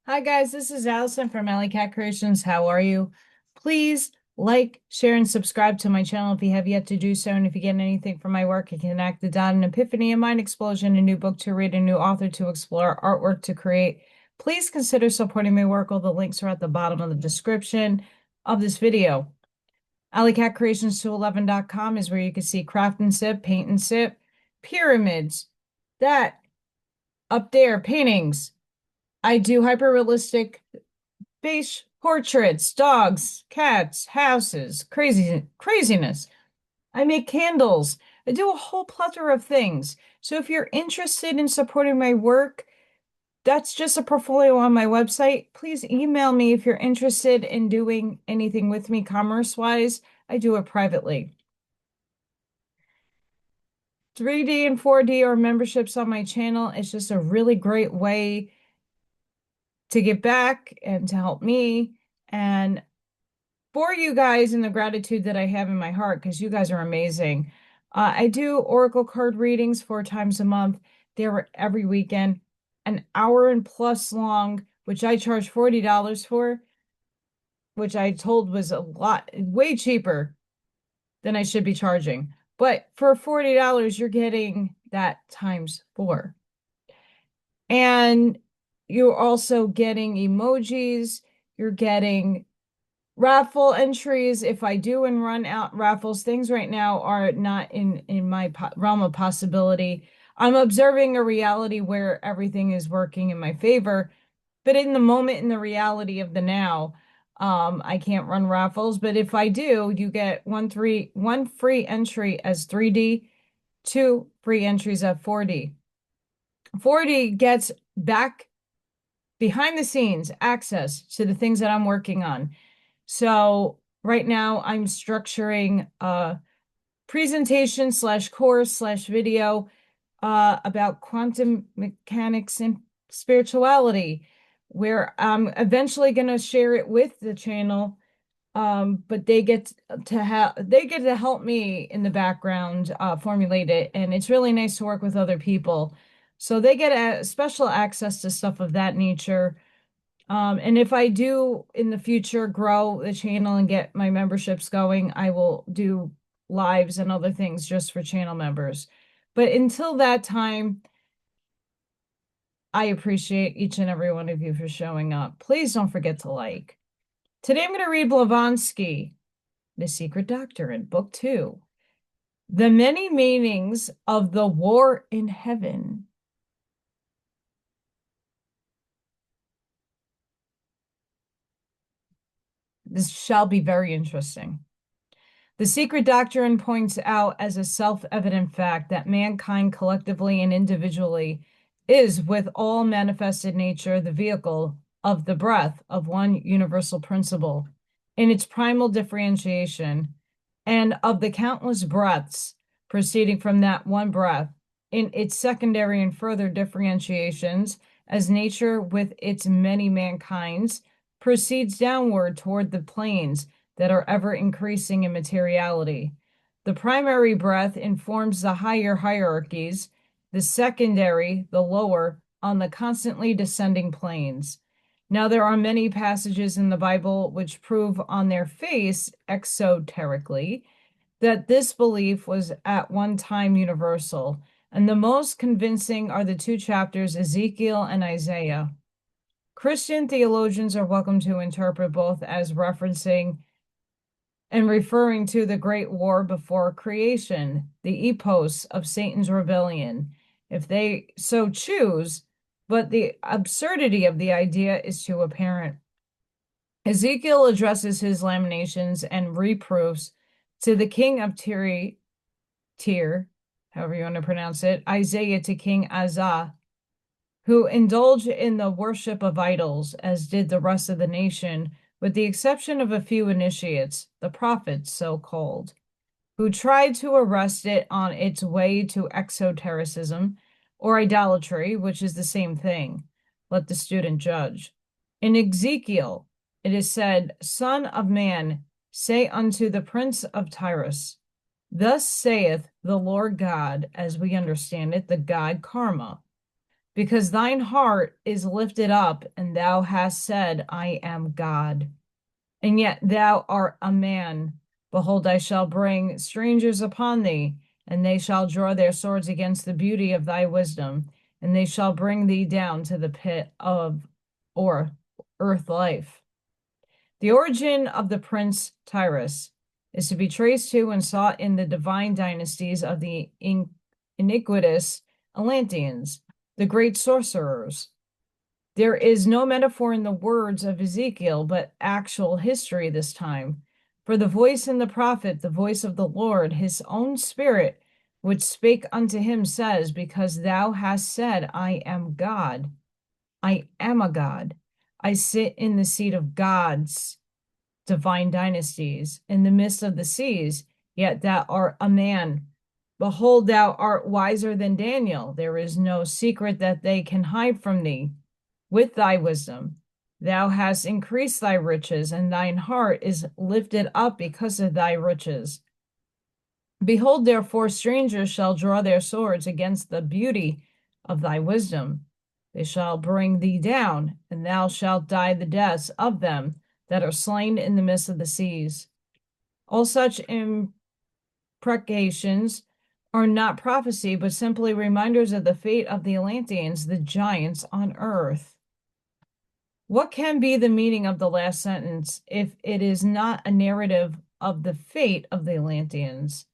Hi guys, this is Allison from Alley Cat Creations. How are you? Please like, share, and subscribe to my channel if you have yet to do so. And if you get anything from my work, you can connect the dot, an epiphany, a mind explosion, a new book to read, a new author to explore, artwork to create. Please consider supporting my work. All the links are at the bottom of the description of this video. Allylatcreations211.com is where you can see craft and sip, paint and sip, pyramids, that up there, paintings. I do hyper-realistic face portraits, dogs, cats, houses, craziness. I make candles. I do a whole plethora of things. So if you're interested in supporting my work, that's just a portfolio on my website. Please email me if you're interested in doing anything with me commerce-wise. I do it privately. 3D and 4D are memberships on my channel. It's just a really great way to give back and to help me and for you guys and the gratitude that I have in my heart because you guys are amazing. I do Oracle card readings 4 times a month. They're every weekend, an hour and plus long, which I charge $40 for, which I told was a lot, way cheaper than I should be charging. But for $40, you're getting that times 4. And you're also getting emojis, you're getting raffle entries. If I do and run out raffles, things right now are not in my realm of possibility. I'm observing a reality where everything is working in my favor, but in the moment, in the reality of the now, I can't run raffles. But if I do, you get one free entry as 3D, 2 free entries at 4D. 4D gets back behind the scenes access to the things that I'm working on. So right now I'm structuring a presentation slash course slash video about quantum mechanics and spirituality, where I'm eventually going to share it with the channel. But they get to help me in the background formulate it, and it's really nice to work with other people. So they get a special access to stuff of that nature. And if I do in the future grow the channel and get my memberships going, I will do lives and other things just for channel members. But until that time, I appreciate each and every one of you for showing up. Please don't forget to like. Today I'm going to read Blavatsky, The Secret Doctrine, Book 2. The Many Meanings of the War in Heaven. This shall be very interesting. The secret doctrine points out as a self-evident fact that mankind collectively and individually is, with all manifested nature, the vehicle of the breath of one universal principle in its primal differentiation, and of the countless breaths proceeding from that one breath in its secondary and further differentiations, as nature with its many mankinds proceeds downward toward the planes that are ever increasing in materiality. The primary breath informs the higher hierarchies, the secondary, the lower, on the constantly descending planes. Now, there are many passages in the Bible which prove on their face, exoterically, that this belief was at one time universal, and the most convincing are the 2 chapters, Ezekiel and Isaiah. Christian theologians are welcome to interpret both as referencing and referring to the Great War before creation, the epos of Satan's rebellion, if they so choose, but the absurdity of the idea is too apparent. Ezekiel addresses his lamentations and reproofs to the king of Tyre, however you want to pronounce it, Isaiah to King Azah, who indulged in the worship of idols, as did the rest of the nation, with the exception of a few initiates, the prophets so-called, who tried to arrest it on its way to exotericism or idolatry, which is the same thing. Let the student judge. In Ezekiel, it is said, Son of man, say unto the prince of Tyrus, thus saith the Lord God, as we understand it, the God Karma. because thine heart is lifted up, and thou hast said, I am God. And yet thou art a man. Behold, I shall bring strangers upon thee, and they shall draw their swords against the beauty of thy wisdom, and they shall bring thee down to the pit of or earth life. The origin of the prince Tyrus is to be traced to and sought in the divine dynasties of the iniquitous Atlanteans, the great sorcerers. There is no metaphor in the words of Ezekiel, but actual history this time. For the voice in the prophet, the voice of the Lord, his own spirit, which spake unto him, says, because thou hast said, I am God. I am a God. I sit in the seat of gods, divine dynasties, in the midst of the seas, yet thou art a man. Behold, thou art wiser than Daniel. There is no secret that they can hide from thee. With thy wisdom, thou hast increased thy riches, and thine heart is lifted up because of thy riches. Behold, therefore, strangers shall draw their swords against the beauty of thy wisdom. They shall bring thee down, and thou shalt die the deaths of them that are slain in the midst of the seas. All such imprecations are not prophecy, but simply reminders of the fate of the Atlanteans, the giants on earth. What can be the meaning of the last sentence if it is not a narrative of the fate of the Atlanteans?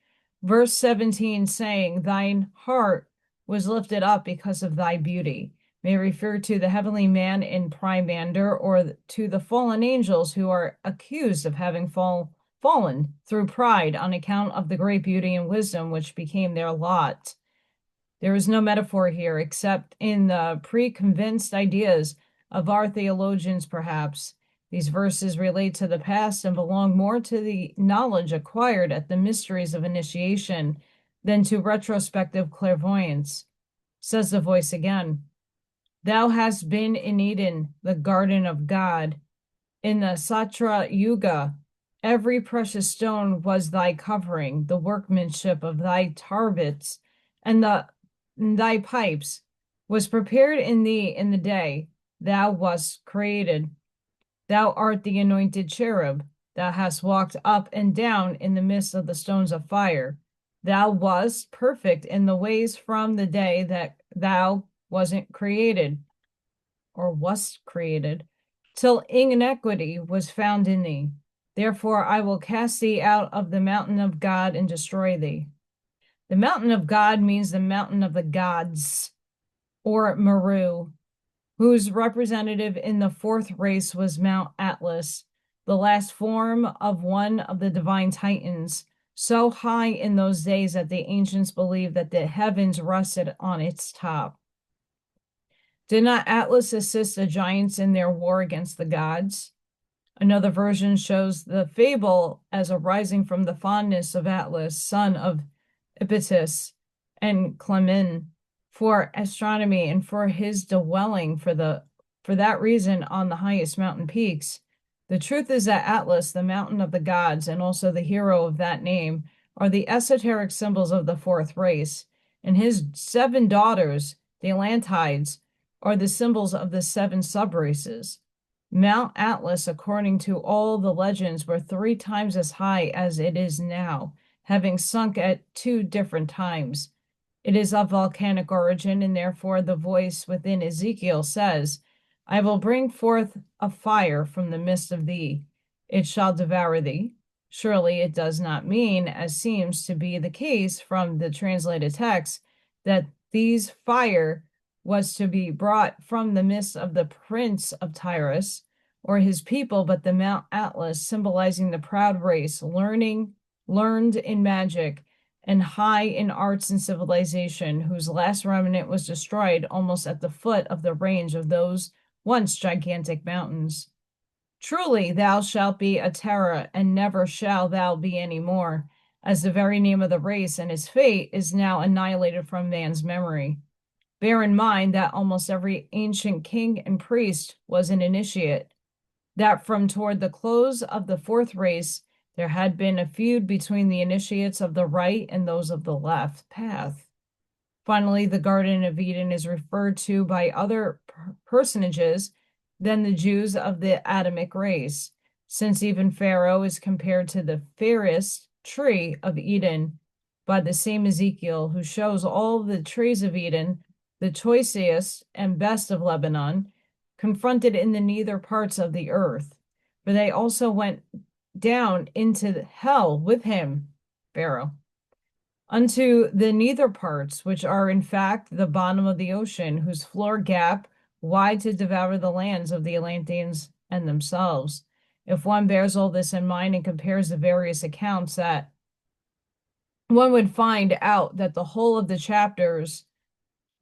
Verse 17 saying, thine heart was lifted up because of thy beauty, may refer to the heavenly man in Primander or to the fallen angels who are accused of having fallen through pride on account of the great beauty and wisdom which became their lot. There is no metaphor here except in the preconceived ideas of our theologians, perhaps. These verses relate to the past and belong more to the knowledge acquired at the mysteries of initiation than to retrospective clairvoyance. Says the voice again, thou hast been in Eden, the garden of God. In the Satra Yuga, every precious stone was thy covering, the workmanship of thy tarbets, and thy pipes was prepared in thee in the day thou wast created. Thou art the anointed cherub. Thou hast walked up and down in the midst of the stones of fire. Thou wast perfect in the ways from the day that thou wasn't created, or wast created, till iniquity was found in thee. Therefore I will cast thee out of the mountain of God and destroy thee. The mountain of God means the mountain of the gods, or Meru, whose representative in the fourth race was Mount Atlas, the last form of one of the divine titans, so high in those days that the ancients believed that the heavens rested on its top. Did not Atlas assist the giants in their war against the gods? Another version shows the fable as arising from the fondness of Atlas, son of Iphitus and Clemen, for astronomy and for his dwelling for that reason on the highest mountain peaks. The truth is that Atlas, the mountain of the gods, and also the hero of that name, are the esoteric symbols of the fourth race, and his 7 daughters, the Atlantides, are the symbols of the 7 subraces. Mount Atlas, according to all the legends, were 3 times as high as it is now, having sunk at 2 different times. It is of volcanic origin, and therefore the voice within Ezekiel says, I will bring forth a fire from the midst of thee. It shall devour thee. Surely it does not mean, as seems to be the case from the translated text, that these fire was to be brought from the midst of the prince of Tyrus or his people, but the Mount Atlas, symbolizing the proud race, learned in magic, and high in arts and civilization, whose last remnant was destroyed almost at the foot of the range of those once gigantic mountains. Truly, thou shalt be a terror, and never shall thou be any more, as the very name of the race and its fate is now annihilated from man's memory. Bear in mind that almost every ancient king and priest was an initiate, that from toward the close of the fourth race, there had been a feud between the initiates of the right and those of the left path. Finally, the Garden of Eden is referred to by other personages than the Jews of the Adamic race, since even Pharaoh is compared to the fairest tree of Eden by the same Ezekiel, who shows all the trees of Eden, the choicest and best of Lebanon, confronted in the nether parts of the earth. For they also went down into hell with him, Pharaoh, unto the nether parts, which are in fact the bottom of the ocean, whose floor gap wide to devour the lands of the Atlanteans and themselves. If one bears all this in mind and compares the various accounts, that one would find out that the whole of the chapters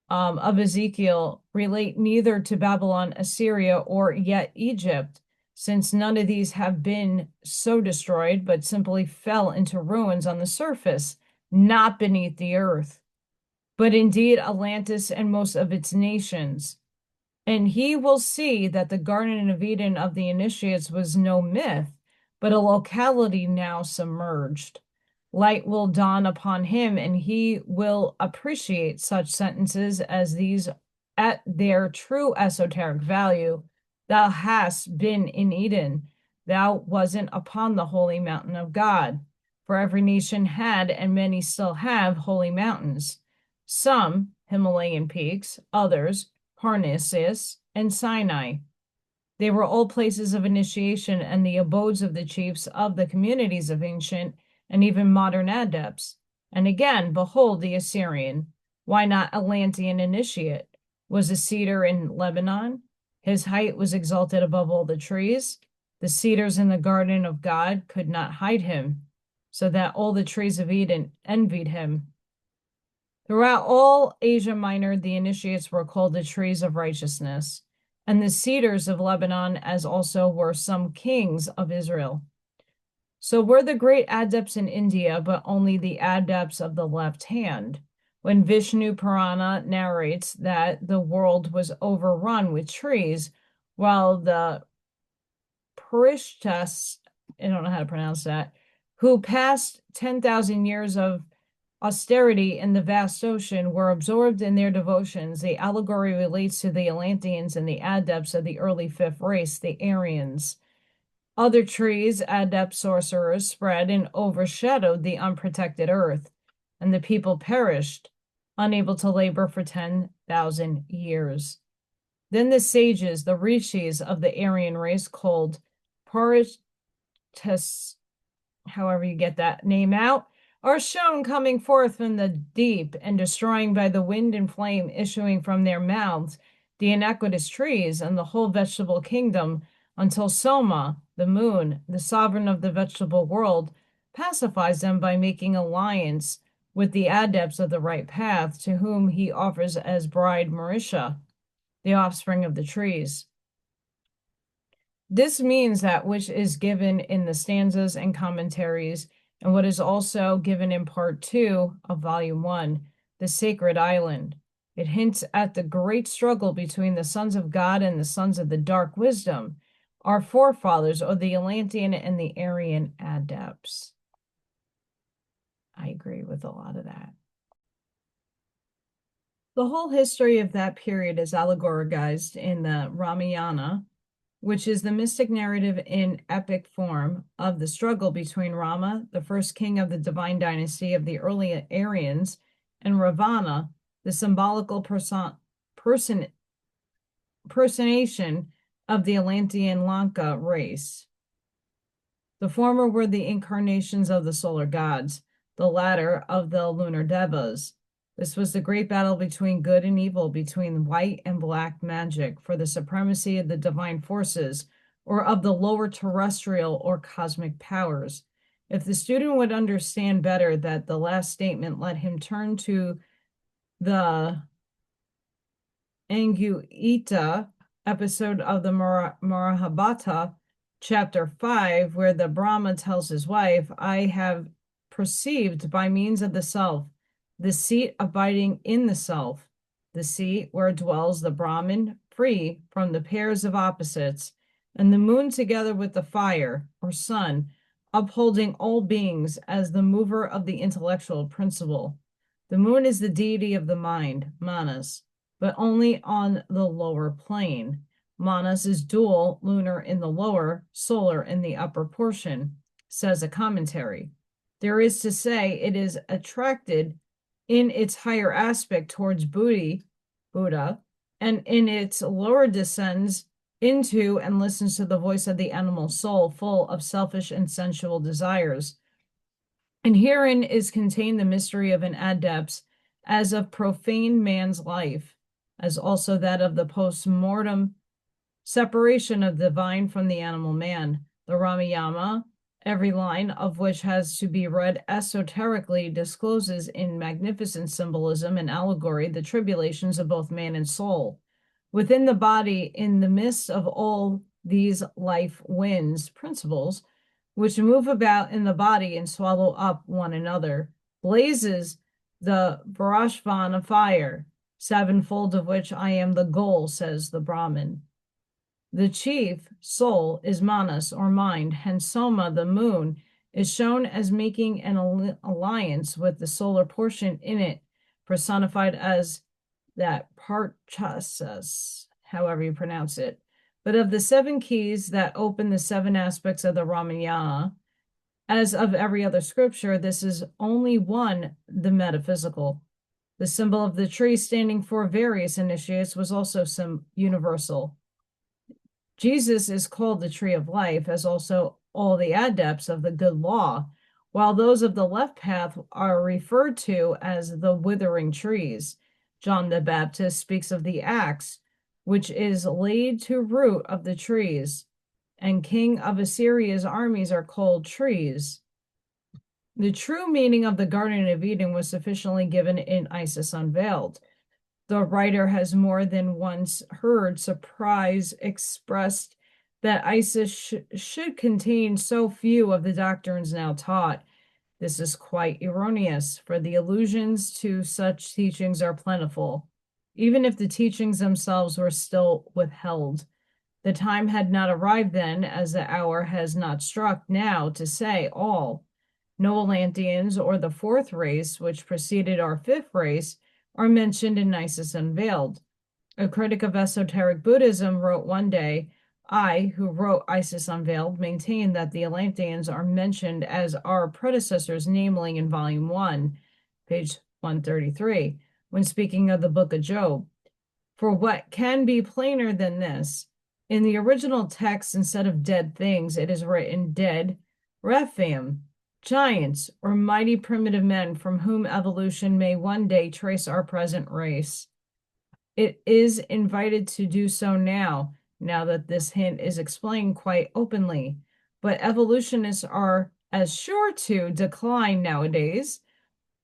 of Ezekiel relate neither to Babylon, Assyria, or yet Egypt, since none of these have been so destroyed, but simply fell into ruins on the surface, not beneath the earth, but indeed Atlantis and most of its nations. And he will see that the Garden of Eden of the initiates was no myth, but a locality now submerged. Light will dawn upon him, and he will appreciate such sentences as these at their true esoteric value. Thou hast been in Eden. Thou wasn't upon the holy mountain of God. For every nation had, and many still have, holy mountains. Some Himalayan peaks, others Parnassus and Sinai. They were all places of initiation and the abodes of the chiefs of the communities of ancient and even modern adepts. And again, behold the Assyrian. Why not Atlantean initiate? Was a cedar in Lebanon? His height was exalted above all the trees. The cedars in the garden of God could not hide him, so that all the trees of Eden envied him. Throughout all Asia Minor, the initiates were called the trees of righteousness, and the cedars of Lebanon, as also were some kings of Israel. So were the great adepts in India, but only the adepts of the left hand. When Vishnu Purana narrates that the world was overrun with trees, while the Parishtas, I don't know how to pronounce that, who passed 10,000 years of austerity in the vast ocean, were absorbed in their devotions, the allegory relates to the Atlanteans and the adepts of the early fifth race, the Aryans. Other trees, adept sorcerers, spread and overshadowed the unprotected earth, and the people perished, unable to labor for 10,000 years. Then the sages, the rishis of the Aryan race, called Parishtas, however you get that name out, are shown coming forth from the deep and destroying by the wind and flame issuing from their mouths the iniquitous trees and the whole vegetable kingdom, until Soma, the moon, the sovereign of the vegetable world, pacifies them by making alliance with the adepts of the right path, to whom he offers as bride Marisha, the offspring of the trees. This means that which is given in the stanzas and commentaries, and what is also given in part 2 of volume 1, the sacred island. It hints at the great struggle between the sons of God and the sons of the dark wisdom, our forefathers, or the Atlantean and the Aryan adepts. I agree with a lot of that. The whole history of that period is allegoricized in the Ramayana, which is the mystic narrative in epic form of the struggle between Rama, the first king of the divine dynasty of the early Aryans, and Ravana, the symbolical personation of the Atlantean Lanka race. The former were the incarnations of the solar gods, the latter of the lunar devas. This was the great battle between good and evil, between white and black magic, for the supremacy of the divine forces, or of the lower terrestrial or cosmic powers. If the student would understand better that the last statement, let him turn to the Anguita episode of the Mahabharata, chapter 5, where the Brahma tells his wife, I have perceived by means of the self, the seat abiding in the self, the seat where dwells the Brahman, free from the pairs of opposites, and the moon together with the fire, or sun, upholding all beings as the mover of the intellectual principle. The moon is the deity of the mind, Manas, but only on the lower plane. Manas is dual, lunar in the lower, solar in the upper portion, says a commentary. There is to say, it is attracted in its higher aspect towards Buddha, and in its lower descends into and listens to the voice of the animal soul, full of selfish and sensual desires. And herein is contained the mystery of an adept as of profane man's life, as also that of the post-mortem separation of the divine from the animal man. The Ramayana, every line of which has to be read esoterically, discloses in magnificent symbolism and allegory the tribulations of both man and soul. Within the body, in the midst of all these life winds, principles, which move about in the body and swallow up one another, blazes the Varashvan of fire, sevenfold of which I am the goal, says the Brahmin. The chief soul is Manas, or mind, hence Soma, the moon, is shown as making an alliance with the solar portion in it, personified as that Parchasas, however you pronounce it. But of the seven keys that open the seven aspects of the Ramayana, as of every other scripture, this is only one, the metaphysical. The symbol of the tree standing for various initiates was also some universal. Jesus is called the tree of life, as also all the adepts of the good law, while those of the left path are referred to as the withering trees. John the Baptist speaks of the axe, which is laid to root of the trees, and King of Assyria's armies are called trees. The true meaning of the Garden of Eden was sufficiently given in Isis Unveiled. The writer has more than once heard surprise expressed that Isis should contain so few of the doctrines now taught. This is quite erroneous, for the allusions to such teachings are plentiful, even if the teachings themselves were still withheld. The time had not arrived then, as the hour has not struck now, to say all. No Atlanteans or the fourth race, which preceded our fifth race, are mentioned in Isis Unveiled. A critic of esoteric Buddhism wrote one day, I, who wrote Isis Unveiled, maintain that the Atlanteans are mentioned as our predecessors, namely in Volume 1, page 133, when speaking of the Book of Job. For what can be plainer than this? In the original text, instead of dead things, it is written dead Rephaim, giants, or mighty primitive men from whom evolution may one day trace our present race. It is invited to do so now that this hint is explained quite openly. But evolutionists are as sure to decline nowadays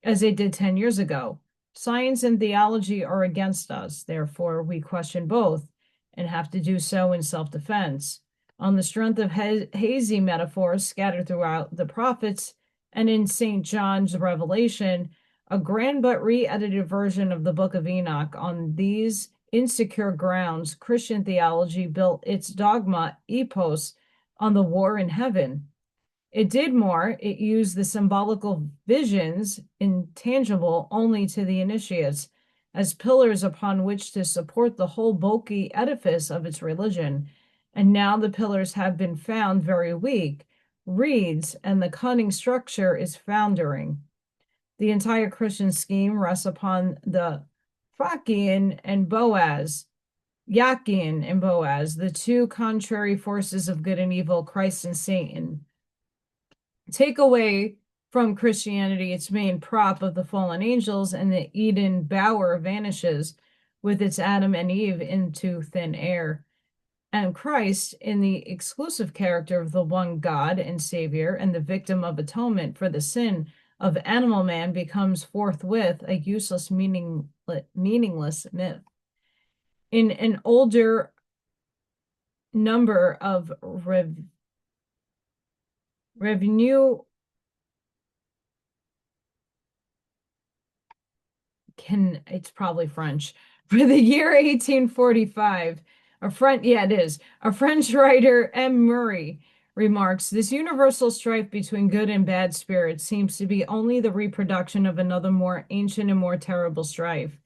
as they did 10 years ago. Science and theology are against us. Therefore, we question both and have to do so in self-defense. On the strength of hazy metaphors scattered throughout the prophets and in St. John's Revelation, a grand but re-edited version of the Book of Enoch. On these insecure grounds, Christian theology built its dogma epos on the war in heaven. It did more. It used the symbolical visions, intangible only to the initiates, as pillars upon which to support the whole bulky edifice of its religion. And now the pillars have been found very weak, reeds, and the cunning structure is foundering. The entire Christian scheme rests upon the Yakin and Boaz, the two contrary forces of good and evil, Christ and Satan. Take away from Christianity its main prop of the fallen angels, and the Eden bower vanishes with its Adam and Eve into thin air. And Christ, in the exclusive character of the one God and Savior and the victim of atonement for the sin of animal man, becomes forthwith a useless, meaningless myth. In an older number of revenue it's probably French, for the year 1845, a French writer, M. Murray, remarks, this universal strife between good and bad spirits seems to be only the reproduction of another more ancient and more terrible strife,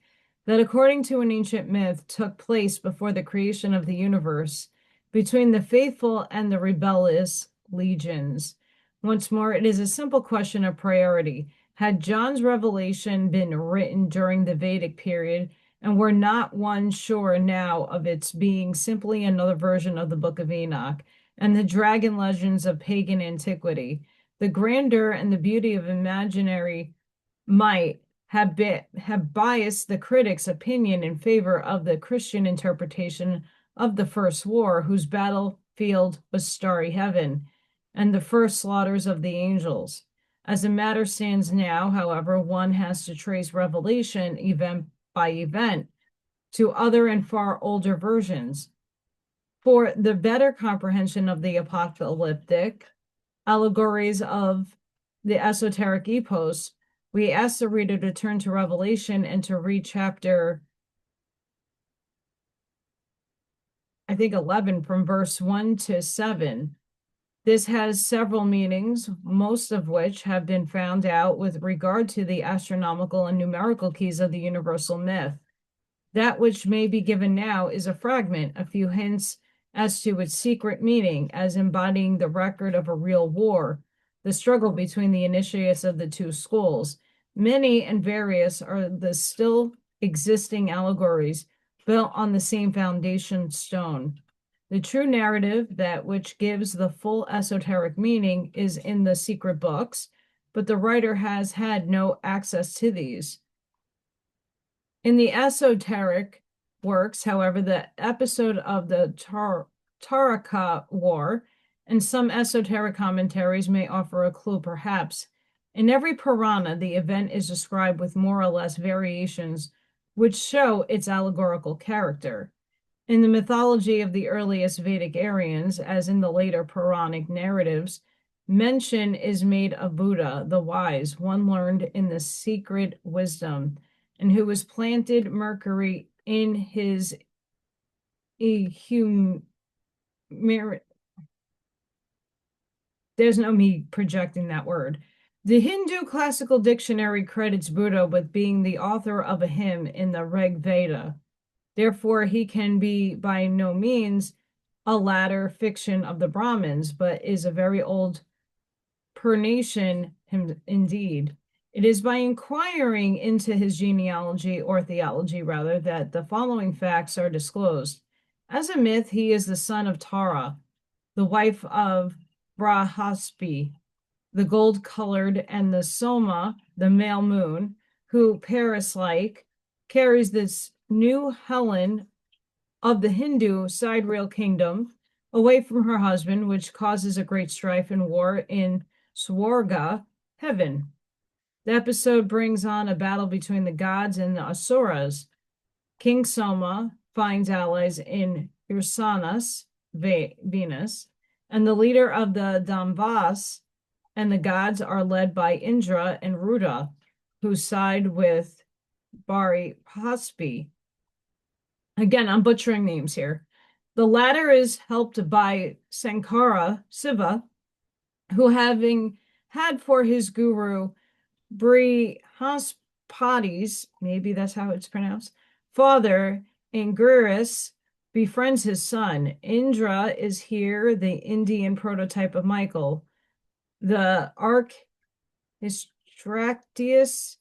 that according to an ancient myth took place before the creation of the universe between the faithful and the rebellious legions. Once more, it is a simple question of priority. Had John's revelation been written during the Vedic period, and we're not one sure now of its being simply another version of the Book of Enoch and the dragon legends of pagan antiquity, the grandeur and the beauty of imaginary might have biased the critic's opinion in favor of the Christian interpretation of the first war, whose battlefield was starry heaven, and the first slaughters of the angels. As the matter stands now, however, one has to trace Revelation event by event to other and far older versions. For the better comprehension of the apocalyptic allegories of the esoteric epos, we ask the reader to turn to Revelation and to read chapter, I think, 11 from verse 1 to 7. This has several meanings, most of which have been found out with regard to the astronomical and numerical keys of the universal myth. That which may be given now is a fragment, a few hints as to its secret meaning, as embodying the record of a real war, the struggle between the initiates of the two schools. Many and various are the still existing allegories built on the same foundation stone. The true narrative, that which gives the full esoteric meaning, is in the secret books, but the writer has had no access to these. In the esoteric works, however, the episode of the Taraka War and some esoteric commentaries may offer a clue, perhaps. In every Purana, the event is described with more or less variations which show its allegorical character. In the mythology of the earliest Vedic Aryans, as in the later Puranic narratives, mention is made of Buddha, the wise, one learned in the secret wisdom, and who was planted Mercury in his there's no me projecting that word. The Hindu classical dictionary credits Buddha with being the author of a hymn in the Rig Veda. Therefore, he can be by no means a latter fiction of the Brahmins, but is a very old Purnation indeed. It is by inquiring into his genealogy, or theology rather, that the following facts are disclosed. As a myth, he is the son of Tara, the wife of Brahaspati, the gold-colored, and the Soma, the male moon, who, Paris-like, carries this new Helen of the Hindu sidereal kingdom away from her husband, which causes a great strife and war in Swarga, heaven. The episode brings on a battle between the gods and the Asuras. King Soma finds allies in Ursanas, Venus, and the leader of the Damvas and the gods are led by Indra and Ruda, who side with Bari-Haspi. Again, I'm butchering names here. The latter is helped by Sankara, Siva, who, having had for his guru Brihaspati's, maybe that's how it's pronounced, father, Ingrius, befriends his son. Indra is here the Indian prototype of Michael, the Archistractius,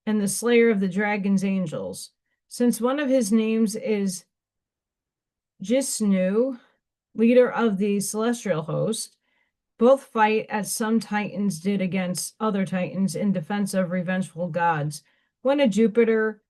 and the slayer of the dragon's angels. Since one of his names is Jisnu, leader of the celestial host, both fight as some titans did against other titans in defense of revengeful gods. One a Jupiter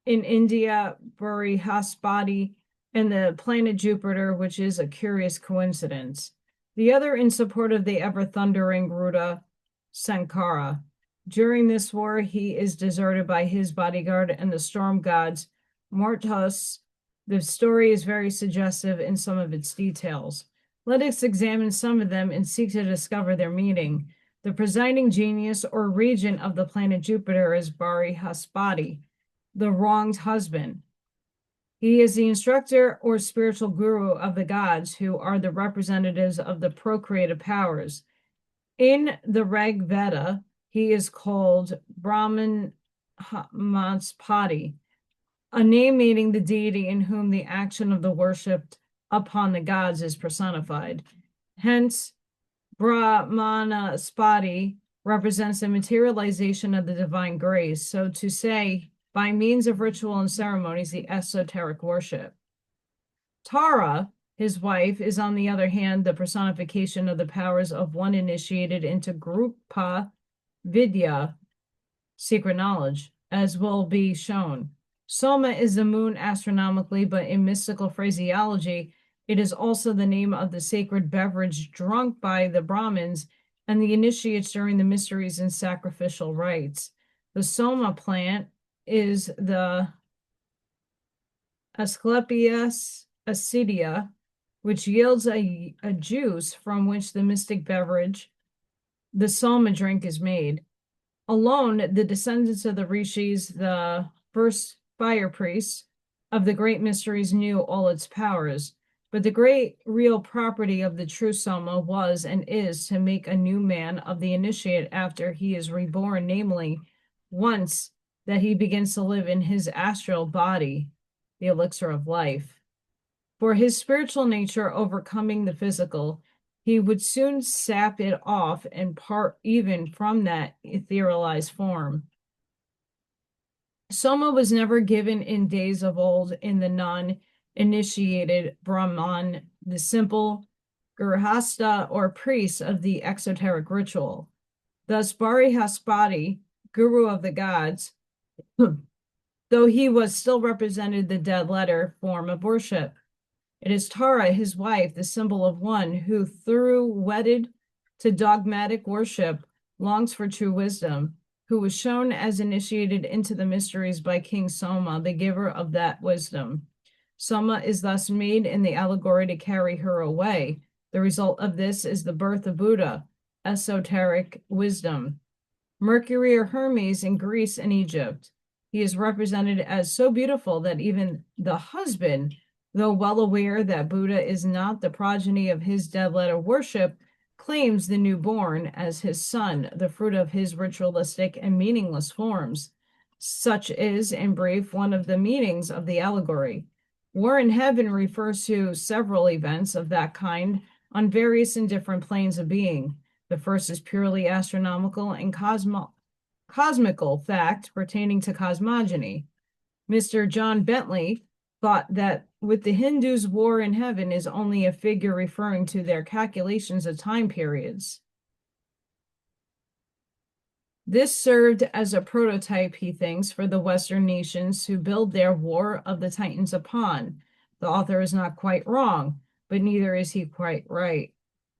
in India, Brihaspati, and the planet Jupiter, which is a curious coincidence. The other in support of the ever-thundering Ruda, Sankara. During this war, he is deserted by his bodyguard and the storm gods, Mortos. The story is very suggestive in some of its details. Let us examine some of them and seek to discover their meaning. The presiding genius or regent of the planet Jupiter is Brihaspati, the wronged husband. He is the instructor or spiritual guru of the gods, who are the representatives of the procreative powers. In the Rig Veda, he is called Brahman Manspati, a name meaning the deity in whom the action of the worship upon the gods is personified. Hence, Brahmanaspati represents the materialization of the divine grace, so to say, by means of ritual and ceremonies, the esoteric worship. Tara, his wife, is on the other hand the personification of the powers of one initiated into Grupa Vidya, secret knowledge, as will be shown. Soma is the moon astronomically, but in mystical phraseology, it is also the name of the sacred beverage drunk by the Brahmins and the initiates during the mysteries and sacrificial rites. The Soma plant is the Asclepias acidea, which yields a juice from which the mystic beverage, the Soma drink, is made. Alone, the descendants of the rishis, the first fire priests of the great mysteries, knew all its powers. But the great real property of the true Soma was and is to make a new man of the initiate after he is reborn, namely, once that he begins to live in his astral body, the elixir of life. For his spiritual nature overcoming the physical, he would soon sap it off and part even from that etherealized form. Soma was never given in days of old in the non-initiated Brahman, the simple Grihasta or priest of the exoteric ritual. Thus, Barihaspati, guru of the gods, though he was still represented the dead letter form of worship. It is Tara, his wife, the symbol of one who, through wedded to dogmatic worship, longs for true wisdom, who was shown as initiated into the mysteries by King Soma, the giver of that wisdom. Soma is thus made in the allegory to carry her away. The result of this is the birth of Buddha, esoteric wisdom. Mercury or Hermes in Greece and Egypt. He is represented as so beautiful that even the husband, though well aware that Buddha is not the progeny of his dead letter worship, claims the newborn as his son, the fruit of his ritualistic and meaningless forms. Such is, in brief, one of the meanings of the allegory. War in heaven refers to several events of that kind on various and different planes of being. The first is purely astronomical and cosmical fact pertaining to cosmogony. Mr. John Bentley thought that with the Hindus, war in heaven is only a figure referring to their calculations of time periods. This served as a prototype, he thinks, for the Western nations who build their war of the Titans upon. The author is not quite wrong, but neither is he quite right.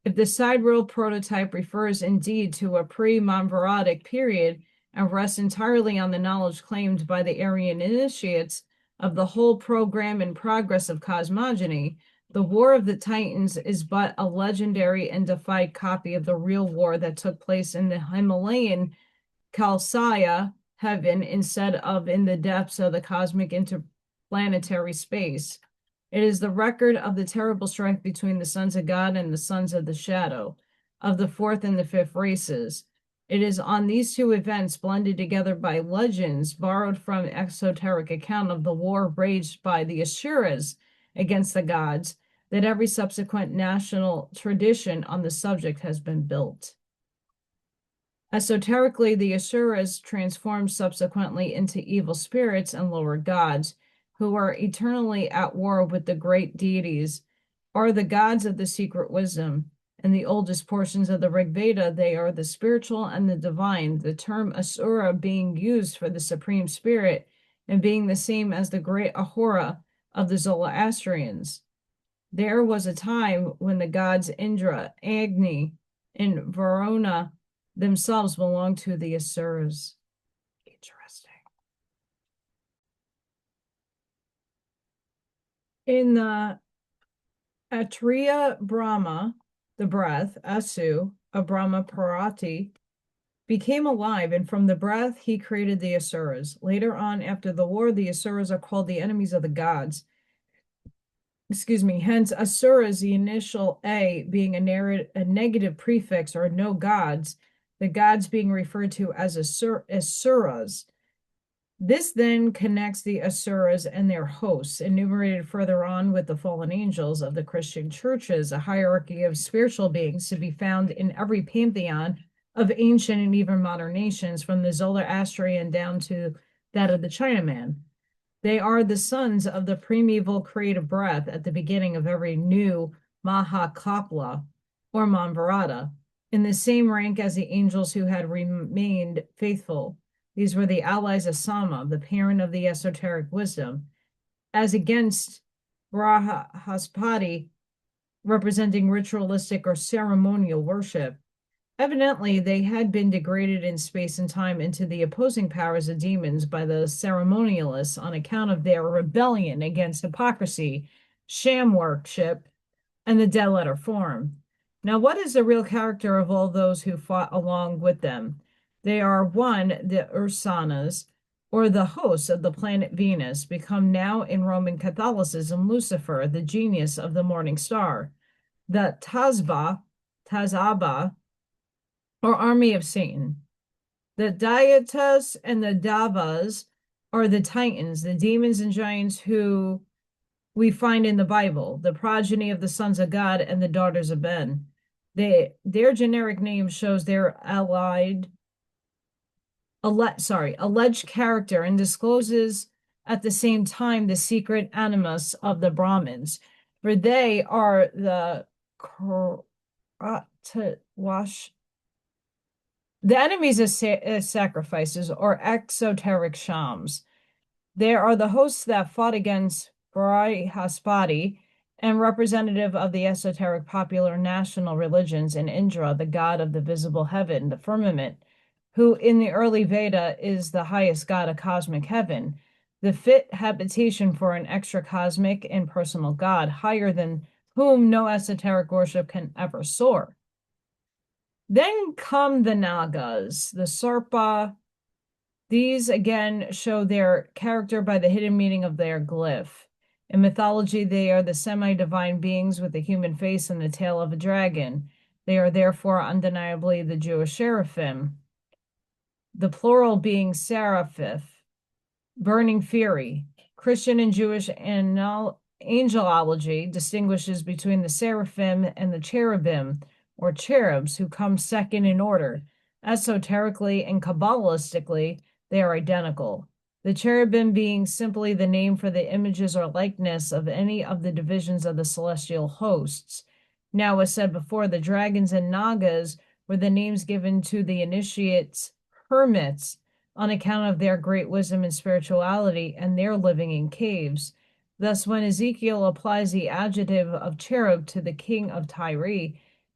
If the sidereal prototype refers indeed to a pre-Monvaratic period and rests entirely on the knowledge claimed by the Aryan initiates of the whole program and progress of cosmogony, the War of the Titans is but a legendary and deified copy of the real war that took place in the Himalayan Khalsaya heaven instead of in the depths of the cosmic interplanetary space. It is the record of the terrible strife between the sons of God and the sons of the shadow, of the fourth and the fifth races. It is on these two events, blended together by legends borrowed from exoteric account of the war raged by the Asuras against the gods, that every subsequent national tradition on the subject has been built. Esoterically, the Asuras transformed subsequently into evil spirits and lower gods, who are eternally at war with the great deities, are the gods of the secret wisdom. In the oldest portions of the Rig Veda, they are the spiritual and the divine, the term Asura being used for the supreme spirit and being the same as the great Ahura of the Zoroastrians. There was a time when the gods Indra, Agni, and Varuna themselves belonged to the Asuras. Interesting. In the Atriya Brahma, the breath, Asu, of Brahma Parati, became alive, and from the breath he created the Asuras. Later on, after the war, the Asuras are called the enemies of the gods. excuse me, hence asuras, the initial A being a negative prefix or no gods, the gods being referred to as asuras. This then connects the asuras and their hosts, enumerated further on with the fallen angels of the Christian churches, a hierarchy of spiritual beings to be found in every pantheon of ancient and even modern nations, from the Zoroastrian down to that of the Chinaman. They are the sons of the primeval creative breath at the beginning of every new Mahakapla or Manvarata, in the same rank as the angels who had remained faithful. These were the allies of Sama, the parent of the esoteric wisdom, as against Brahaspati, representing ritualistic or ceremonial worship. Evidently, they had been degraded in space and time into the opposing powers of demons by the ceremonialists on account of their rebellion against hypocrisy, sham worship, and the dead letter form. Now, what is the real character of all those who fought along with them? They are one, the Ursanas, or the hosts of the planet Venus, become now in Roman Catholicism Lucifer, the genius of the morning star. The Tazaba, or army of Satan. The Dyatas and the Davas are the Titans, the demons and giants who we find in the Bible, the progeny of the sons of God and the daughters of Ben. Their generic name shows their alleged character and discloses at the same time the secret animus of the Brahmins, for they are the enemies of sacrifices or exoteric shams. They are the hosts that fought against Brihaspati and representative of the esoteric popular national religions in Indra, the god of the visible heaven, the firmament, who in the early Veda is the highest god of cosmic heaven, the fit habitation for an extra cosmic and personal god, higher than whom no esoteric worship can ever soar. Then come the Nagas, the Sarpa. These again show their character by the hidden meaning of their glyph. In mythology, they are the semi-divine beings with a human face and the tail of a dragon. They are therefore undeniably the Jewish seraphim, the plural being seraphith, burning fury. Christian and Jewish angelology distinguishes between the seraphim and the cherubim, or cherubs, who come second in order. Esoterically and Kabbalistically, they are identical. The cherubim being simply the name for the images or likeness of any of the divisions of the celestial hosts. Now, as said before, the dragons and nagas were the names given to the initiates, hermits, on account of their great wisdom and spirituality and their living in caves. Thus, when Ezekiel applies the adjective of cherub to the king of Tyre,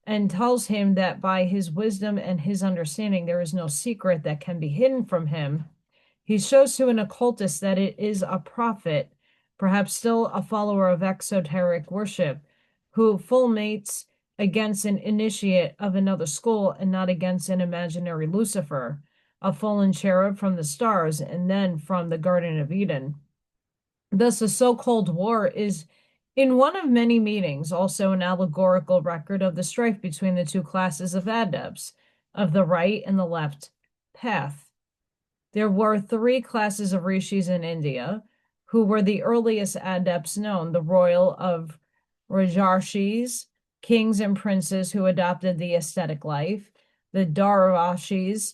and tells him that by his wisdom and his understanding there is no secret that can be hidden from him, he shows to an occultist that it is a prophet, perhaps still a follower of exoteric worship, who fulminates against an initiate of another school and not against an imaginary Lucifer, a fallen cherub from the stars and then from the Garden of Eden. Thus, the so-called war is, in one of many meanings, also an allegorical record of the strife between the two classes of adepts, of the right and the left path. There were three classes of rishis in India, who were the earliest adepts known: the royal of Rajarshis, kings and princes who adopted the ascetic life; the Darvashis,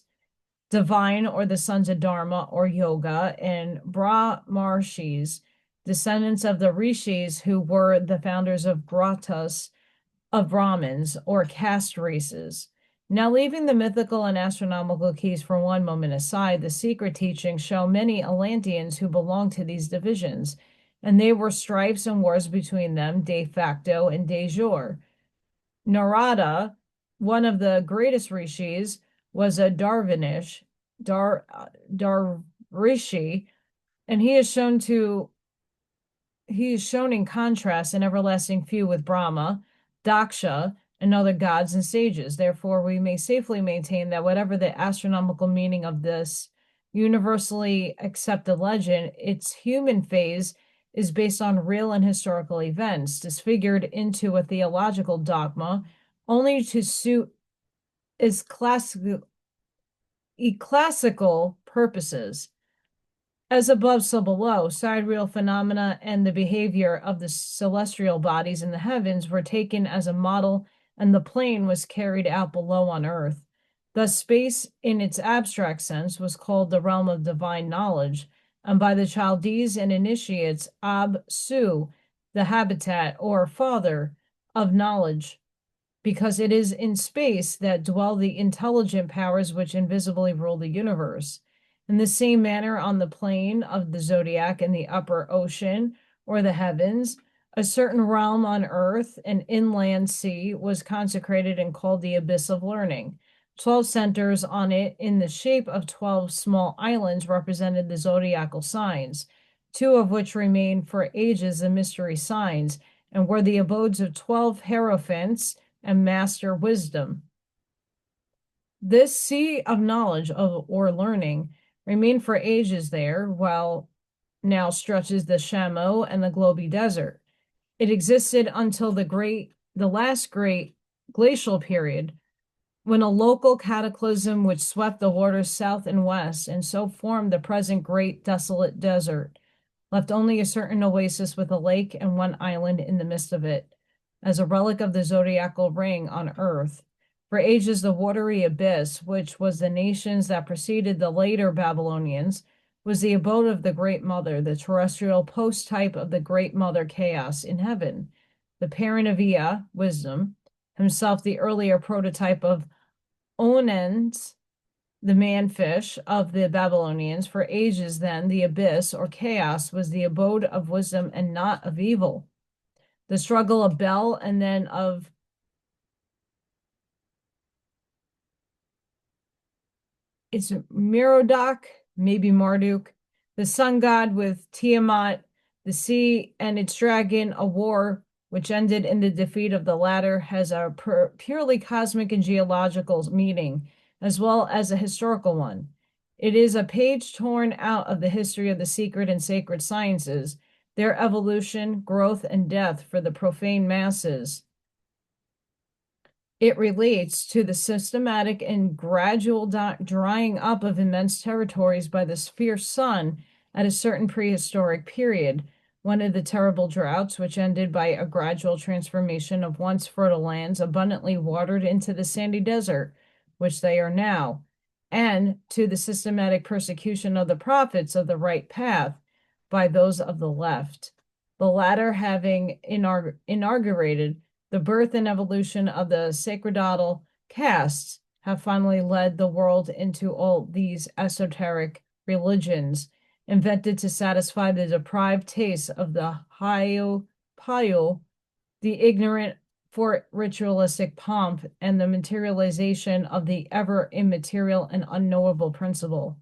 divine or the sons of Dharma or yoga; and Brahmarshis, descendants of the rishis who were the founders of Gratas, of Brahmins or caste races. Now, leaving the mythical and astronomical keys for one moment aside, the secret teachings show many Atlanteans who belong to these divisions, and they were strifes and wars between them de facto and de jure. Narada, one of the greatest rishis, was a Darvinish, Darvishi, and he is shown in contrast an everlasting feud with Brahma, Daksha, and other gods and sages. Therefore, we may safely maintain that whatever the astronomical meaning of this universally accepted legend, its human phase is based on real and historical events, disfigured into a theological dogma, only to suit its classical purposes. As above, so below, sidereal phenomena and the behavior of the celestial bodies in the heavens were taken as a model, and the plane was carried out below on earth. Thus, space, in its abstract sense, was called the realm of divine knowledge, and by the Chaldees and initiates, Ab-Su, the habitat or father of knowledge, because it is in space that dwell the intelligent powers which invisibly rule the universe. In the same manner, on the plane of the zodiac in the upper ocean or the heavens, a certain realm on earth, an inland sea, was consecrated and called the abyss of learning. 12 centers on it in the shape of 12 small islands represented the zodiacal signs, 2 of which remain for ages the mystery signs, and were the abodes of 12 hierophants and master wisdom. This sea of knowledge or learning remained for ages there, while now stretches the Shamoe and the Gobi Desert. It existed until the last great glacial period, when a local cataclysm which swept the waters south and west, and so formed the present great desolate desert, left only a certain oasis with a lake and one island in the midst of it, as a relic of the zodiacal ring on earth. For ages, the watery abyss, which was the nations that preceded the later Babylonians, was the abode of the Great Mother, the terrestrial post-type of the Great Mother Chaos in heaven, the parent of Ea, wisdom, himself the earlier prototype of Onens, the man-fish of the Babylonians. For ages, then, the abyss, or chaos, was the abode of wisdom and not of evil. The struggle of Bel and then of it's Merodach, maybe Marduk, the sun god with Tiamat, the sea and its dragon, a war which ended in the defeat of the latter, has a purely cosmic and geological meaning, as well as a historical one. It is a page torn out of the history of the secret and sacred sciences, their evolution, growth, and death for the profane masses. It relates to the systematic and gradual drying up of immense territories by this fierce sun at a certain prehistoric period, one of the terrible droughts which ended by a gradual transformation of once fertile lands abundantly watered into the sandy desert, which they are now, and to the systematic persecution of the prophets of the right path by those of the left, the latter having inaugurated the birth and evolution of the sacerdotal castes, have finally led the world into all these esoteric religions, invented to satisfy the deprived tastes of the Hyopayo, the ignorant for ritualistic pomp, and the materialization of the ever immaterial and unknowable principle.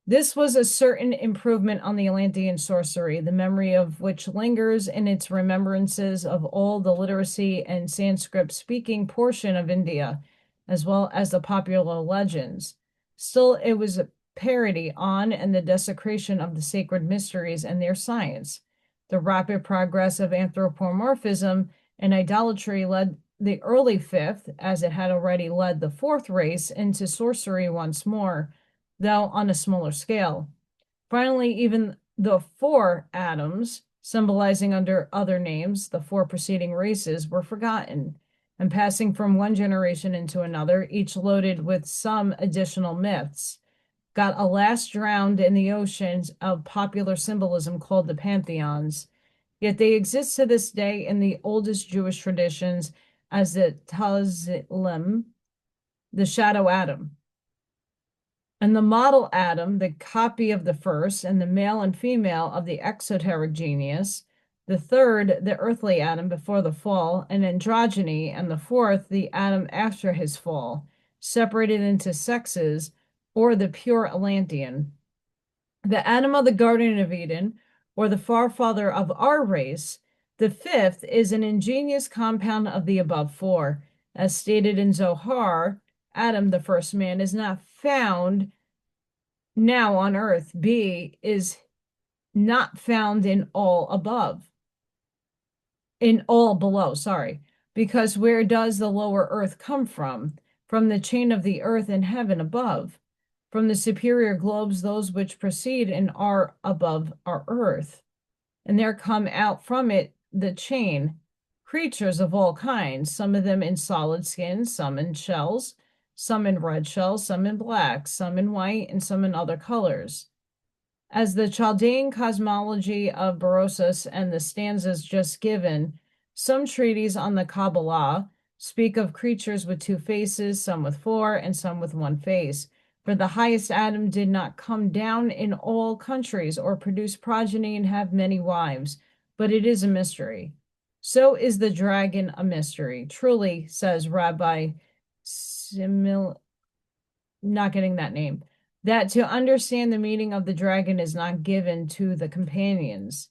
This was a certain improvement on the Atlantean sorcery, the memory of which lingers in its remembrances of all the literacy and Sanskrit-speaking portion of India, as well as the popular legends. Still, it was a parody on and the desecration of the sacred mysteries and their science. The rapid progress of anthropomorphism and idolatry led the early fifth, as it had already led the fourth race, into sorcery once more, though on a smaller scale. Finally, even the 4 atoms, symbolizing under other names the 4 preceding races, were forgotten, and passing from one generation into another, each loaded with some additional myths, got alas drowned in the oceans of popular symbolism called the pantheons. Yet they exist to this day in the oldest Jewish traditions as the Tazlim, the shadow atom, and the model atom, the copy of the first, and the male and female of the exoteric genius, the third, the earthly atom before the fall, and androgyny, and the fourth, the atom after his fall, separated into sexes, or the pure Atlantean. The atom of the Garden of Eden, or the forefather of our race, the fifth, is an ingenious compound of the above 4. As stated in Zohar, Adam, the first man, is not found now on earth. B is not found in all above, in all below, sorry. Because where does the lower earth come from? From the chain of the earth and heaven above. From the superior globes, those which proceed and are above our earth. And there come out from it the chain, creatures of all kinds, some of them in solid skin, some in shells, some in red shells, some in black, some in white, and some in other colors. As the Chaldean cosmology of Berosus and the stanzas just given, some treatises on the Kabbalah speak of creatures with two faces, some with four, and some with one face. For the highest Adam did not come down in all countries or produce progeny and have many wives, but it is a mystery. So is the dragon a mystery. Truly, says Rabbi not getting that name, that to understand the meaning of the dragon is not given to the companions,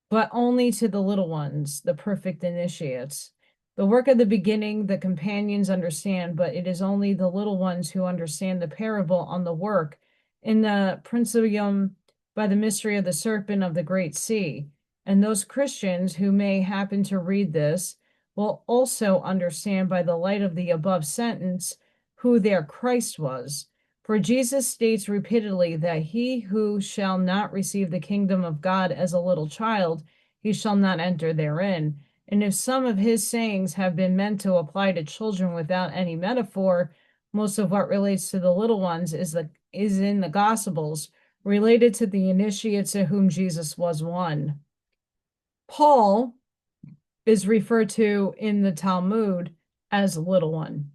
but only to the little ones, the perfect initiates. The work of the beginning, the companions understand, but it is only the little ones who understand the parable on the work in the Principium by the mystery of the serpent of the great sea. And those Christians who may happen to read this will also understand by the light of the above sentence who their Christ was. For Jesus states repeatedly that he who shall not receive the kingdom of God as a little child, he shall not enter therein. And if some of his sayings have been meant to apply to children without any metaphor, most of what relates to the little ones is in the Gospels, related to the initiates of whom Jesus was one. Paul is referred to in the Talmud as little one.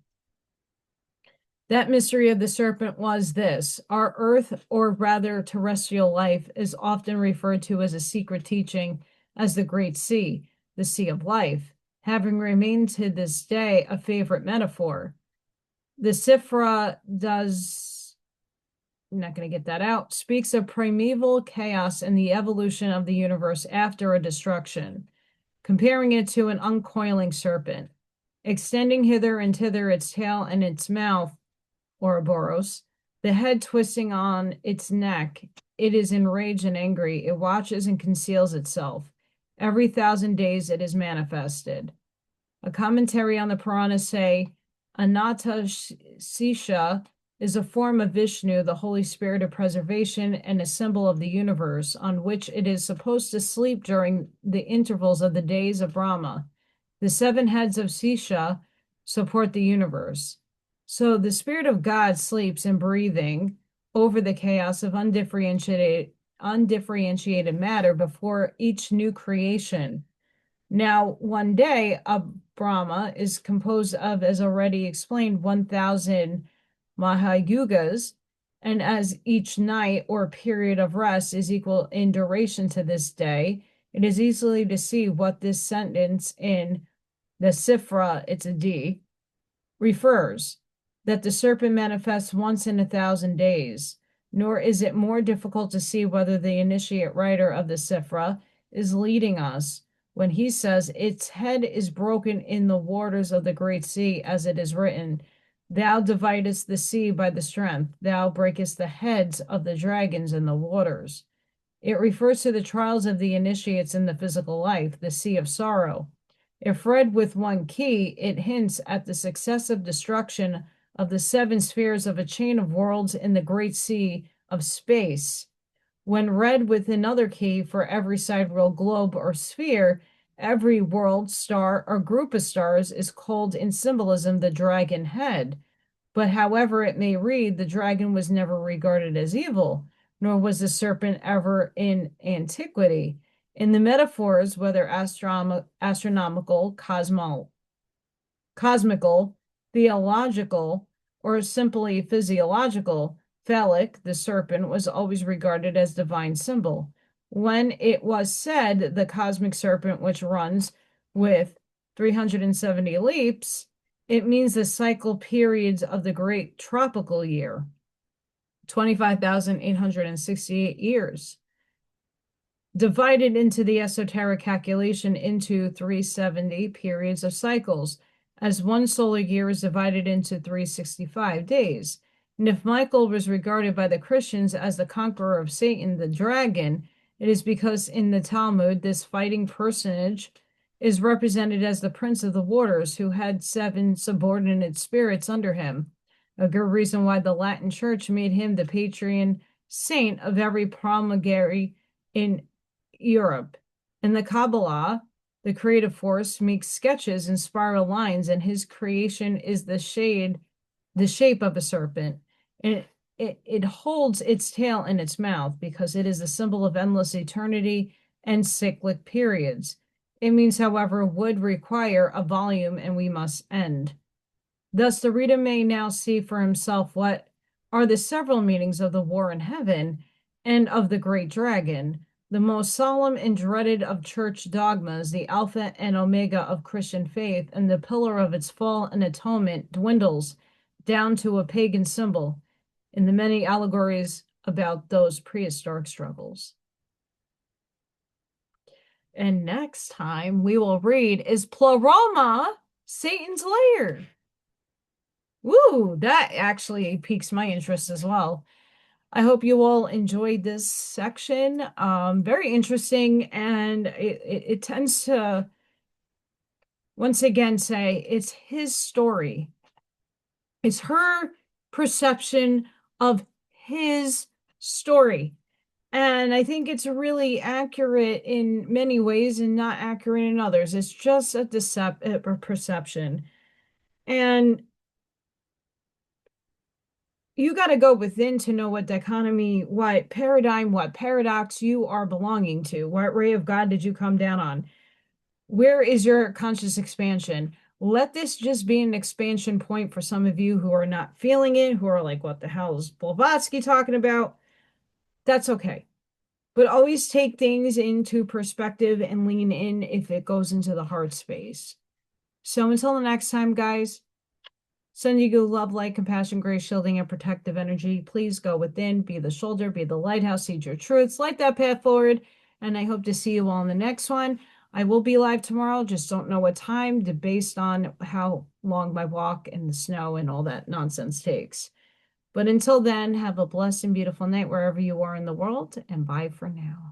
That mystery of the serpent was this: our earth, or rather terrestrial life, is often referred to as a secret teaching as the great sea, the sea of life, having remained to this day a favorite metaphor. The Sifra I'm not going to get that out, speaks of primeval chaos and the evolution of the universe after a destruction, comparing it to an uncoiling serpent, extending hither and thither its tail and its mouth, Ouroboros, the head twisting on its neck. It is enraged and angry. It watches and conceals itself. Every 1,000 days it is manifested. A commentary on the Purana say, Anatta Sisha is a form of Vishnu, the Holy Spirit of preservation, and a symbol of the universe, on which it is supposed to sleep during the intervals of the days of Brahma. The 7 heads of Sisha support the universe. So the Spirit of God sleeps in breathing over the chaos of undifferentiated matter before each new creation. Now, one day of Brahma is composed of, as already explained, 1,000 Mahayugas, and as each night or period of rest is equal in duration to this day, it is easily to see what this sentence in the Sifra, it's a D, refers, that the serpent manifests once in 1,000 days. Nor is it more difficult to see whether the initiate writer of the Sifra is leading us when he says, its head is broken in the waters of the great sea, as it is written, thou dividest the sea by the strength, thou breakest the heads of the dragons in the waters. It refers to the trials of the initiates in the physical life, the sea of sorrow. If read with one key, it hints at the successive destruction of the 7 spheres of a chain of worlds in the great sea of space. When read with another key, for every sidereal globe or sphere, every world, star, or group of stars is called in symbolism the dragon head. But however it may read, the dragon was never regarded as evil, nor was the serpent ever in antiquity. In the metaphors, whether astronomical, cosmical, theological, or simply physiological, phallic, the serpent, was always regarded as divine symbol. When it was said the cosmic serpent, which runs with 370 leaps, it means the cycle periods of the great tropical year, 25,868 years, divided into the esoteric calculation into 370 periods of cycles, as one solar year is divided into 365 days. And if Michael was regarded by the Christians as the conqueror of Satan, the dragon, It is because in the Talmud, this fighting personage is represented as the prince of the waters who had 7 subordinate spirits under him. A good reason why the Latin Church made him the patron saint of every promulgatory in Europe. In the Kabbalah, the creative force makes sketches and spiral lines, and his creation is the shape of a serpent. And it holds its tail in its mouth because it is a symbol of endless eternity and cyclic periods. It means, however, would require a volume and we must end. Thus, the reader may now see for himself what are the several meanings of the war in heaven and of the great dragon, the most solemn and dreaded of church dogmas, the alpha and omega of Christian faith, and the pillar of its fall and atonement dwindles down to a pagan symbol in the many allegories about those prehistoric struggles. And next time we will read, is Pleroma Satan's lair? Woo, that actually piques my interest as well. I hope you all enjoyed this section. Very interesting, and it tends to once again say it's his story. It's her perception of his story. And I think it's really accurate in many ways and not accurate in others. It's just a perception. And you got to go within to know what dichotomy, what paradigm, what paradox you are belonging to. What ray of God did you come down on? Where is your conscious expansion? Let this just be an expansion point for some of you who are not feeling it, who are like, what the hell is Blavatsky talking about? That's okay. But always take things into perspective and lean in if it goes into the heart space. So until the next time, guys, send you love, light, compassion, grace, shielding, and protective energy. Please go within, be the shoulder, be the lighthouse, seed your truths, light that path forward. And I hope to see you all in the next one. I will be live tomorrow, just don't know what time, based on how long my walk in the snow and all that nonsense takes. But until then, have a blessed and beautiful night wherever you are in the world, and bye for now.